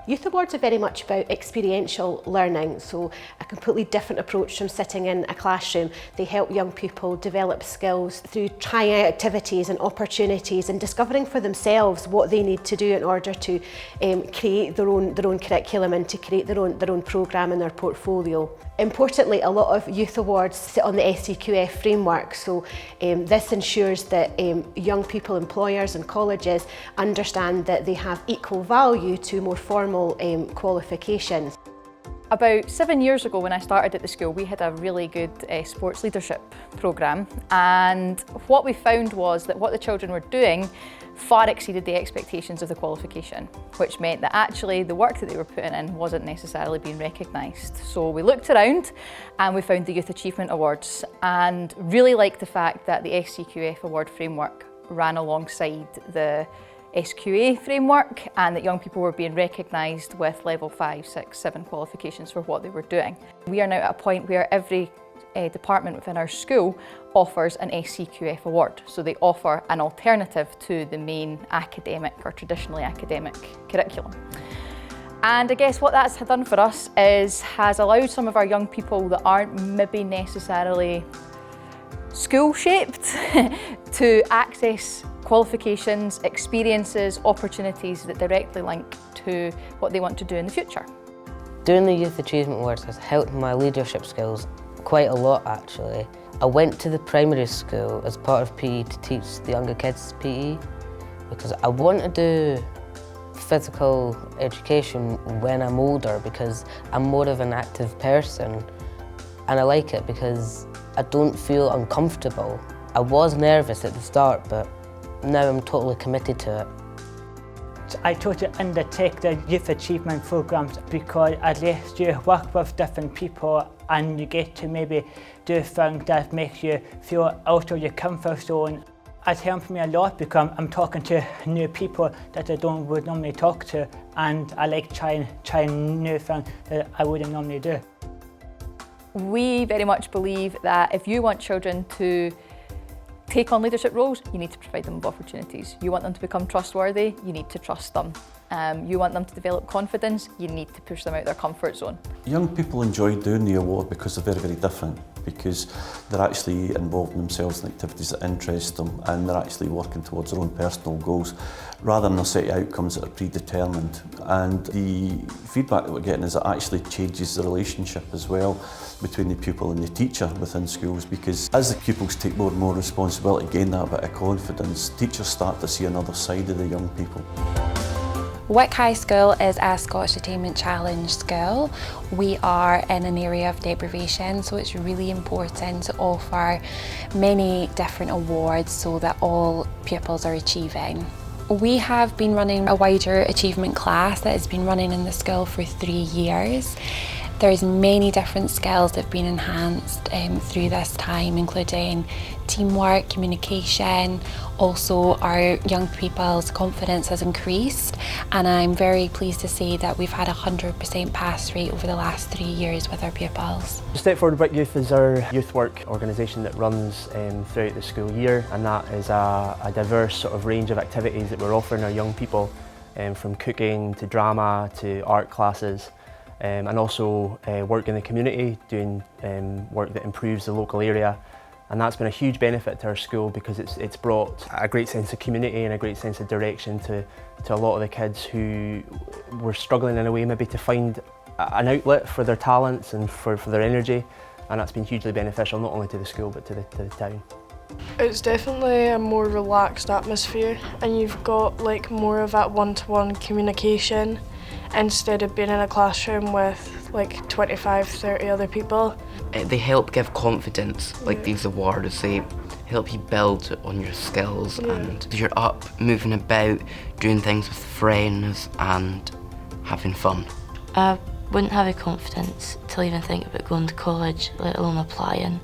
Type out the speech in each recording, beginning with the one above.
Youth Awards are very much about experiential learning, so a completely different approach from sitting in a classroom. They help young people develop skills through trying out activities and opportunities and discovering for themselves what they need to do in order to create their own curriculum and to create their own programme and their portfolio. Importantly, a lot of Youth Awards sit on the SCQF framework, so this ensures that young people, employers and colleges understand that they have equal value to more formal qualifications. About 7 years ago when I started at the school, we had a really good sports leadership programme, and what we found was that what the children were doing far exceeded the expectations of the qualification, which meant that actually the work that they were putting in wasn't necessarily being recognised. So we looked around and we found the Youth Achievement Awards, and really liked the fact that the SCQF award framework ran alongside the SQA framework, and that young people were being recognised with level 5, 6, 7 qualifications for what they were doing. We are now at a point where every department within our school offers an SCQF award, so they offer an alternative to the main academic or traditionally academic curriculum. And I guess what that's done for us is has allowed some of our young people that aren't maybe necessarily school-shaped to access qualifications, experiences, opportunities that directly link to what they want to do in the future. Doing the Youth Achievement Awards has helped my leadership skills quite a lot actually. I went to the primary school as part of PE to teach the younger kids PE because I want to do physical education when I'm older because I'm more of an active person, and I like it because I don't feel uncomfortable. I was nervous at the start, but now I'm totally committed to it. I totally undertake the Youth Achievement Programmes because at least you work with different people and you get to maybe do things that make you feel out of your comfort zone. It's helped me a lot because I'm talking to new people that I would normally talk to, and I like trying new things that I wouldn't normally do. We very much believe that if you want children to take on leadership roles, you need to provide them with opportunities. You want them to become trustworthy, you need to trust them. You want them to develop confidence, you need to push them out their comfort zone. Young people enjoy doing the award because they're very, very different, because they're actually involving themselves in activities that interest them, and they're actually working towards their own personal goals rather than a set of outcomes that are predetermined. And the feedback that we're getting is it actually changes the relationship as well between the pupil and the teacher within schools, because as the pupils take more and more responsibility, gain that bit of confidence, teachers start to see another side of the young people. Wick High School is a Scottish Attainment Challenge school. We are in an area of deprivation, so it's really important to offer many different awards so that all pupils are achieving. We have been running a wider achievement class that has been running in the school for 3 years. There's many different skills that have been enhanced through this time, including teamwork, communication. Also, our young people's confidence has increased, and I'm very pleased to say that we've had a 100% pass rate over the last 3 years with our pupils. Step Forward Wick Youth is our youth work organisation that runs throughout the school year, and that is a diverse sort of range of activities that we're offering our young people, from cooking to drama to art classes. And also work in the community, doing work that improves the local area. And that's been a huge benefit to our school because it's brought a great sense of community and a great sense of direction to a lot of the kids who were struggling in a way maybe to find an outlet for their talents and for their energy. And that's been hugely beneficial not only to the school but to the town. It's definitely a more relaxed atmosphere, and you've got like more of that one-to-one communication instead of being in a classroom with like 25, 30 other people. They help give confidence, like these awards. They help you build on your skills, and you're up, moving about, doing things with friends and having fun. I wouldn't have the confidence to even think about going to college, let alone applying,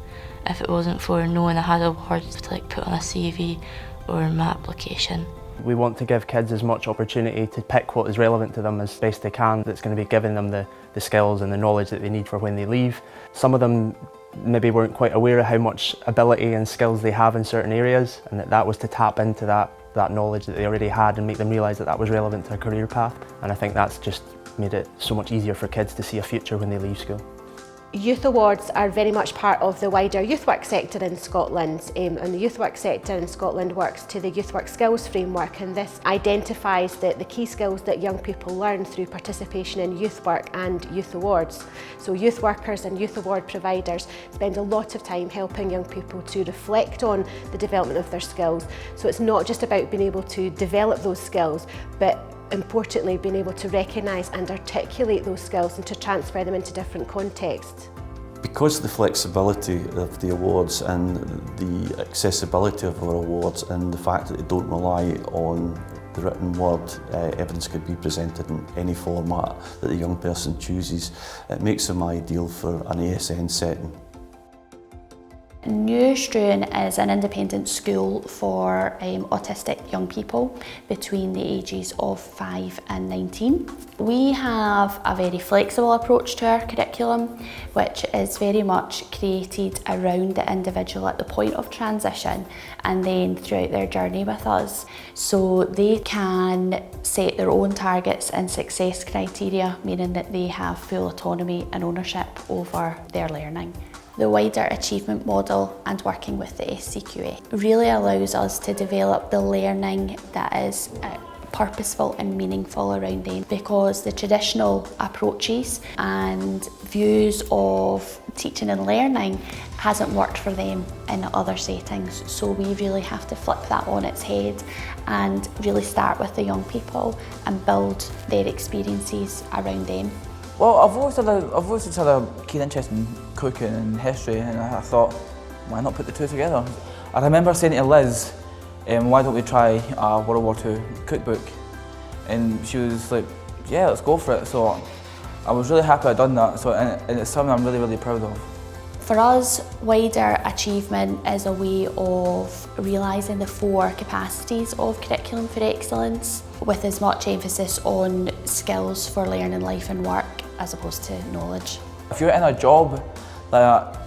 if it wasn't for knowing I had awards to like put on a CV or my application. We want to give kids as much opportunity to pick what is relevant to them as best they can, that's going to be giving them the skills and the knowledge that they need for when they leave. Some of them maybe weren't quite aware of how much ability and skills they have in certain areas, and that was to tap into that knowledge that they already had and make them realise that that was relevant to a career path. And I think that's just made it so much easier for kids to see a future when they leave school. Youth awards are very much part of the wider youth work sector in Scotland, and the youth work sector in Scotland works to the Youth Work Skills framework, and this identifies the key skills that young people learn through participation in youth work and youth awards. So youth workers and youth award providers spend a lot of time helping young people to reflect on the development of their skills. So it's not just about being able to develop those skills, but importantly being able to recognise and articulate those skills and to transfer them into different contexts. Because of the flexibility of the awards and the accessibility of our awards and the fact that they don't rely on the written word, evidence could be presented in any format that the young person chooses. It makes them ideal for an ASN setting. New Struan is an independent school for autistic young people between the ages of 5 and 19. We have a very flexible approach to our curriculum, which is very much created around the individual at the point of transition and then throughout their journey with us. So they can set their own targets and success criteria, meaning that they have full autonomy and ownership over their learning. The wider achievement model and working with the SCQF really allows us to develop the learning that is purposeful and meaningful around them, because the traditional approaches and views of teaching and learning hasn't worked for them in other settings. So we really have to flip that on its head and really start with the young people and build their experiences around them. Well, I've always had a keen interest in cooking and history, and I thought, why not put the two together? I remember saying to Liz, why don't we try a World War II cookbook? And she was like, yeah, let's go for it. So I was really happy I'd done that, and it's something I'm really, really proud of. For us, wider achievement is a way of realising the 4 capacities of Curriculum for Excellence, with as much emphasis on skills for learning, life and work, as opposed to knowledge. If you're in a job that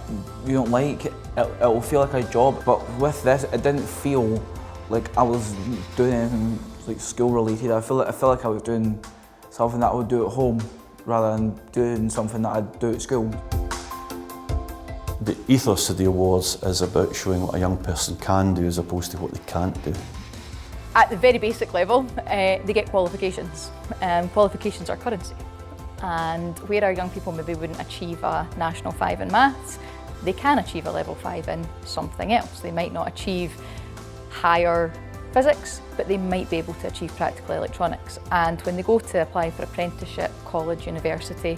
you don't like, it'll feel like a job, but with this, it didn't feel like I was doing anything like school related. I feel like I was doing something that I would do at home rather than doing something that I'd do at school. The ethos of the awards is about showing what a young person can do as opposed to what they can't do. At the very basic level, they get qualifications. Qualifications are currency. And where our young people maybe wouldn't achieve a National 5 in maths, they can achieve a Level 5 in something else. They might not achieve higher physics, but they might be able to achieve practical electronics. And when they go to apply for apprenticeship, college, university,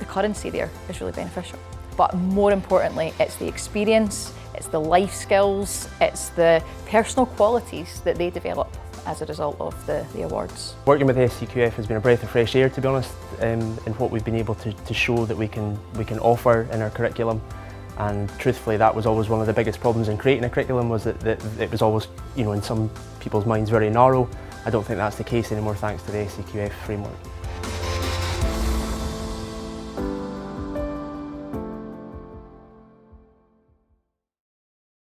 the currency there is really beneficial. But more importantly, it's the experience, it's the life skills, it's the personal qualities that they develop as a result of the awards. Working with the SCQF has been a breath of fresh air, to be honest, in what we've been able to show that we can offer in our curriculum. And truthfully, that was always one of the biggest problems in creating a curriculum, was that it was always, in some people's minds, very narrow. I don't think that's the case anymore, thanks to the SCQF framework.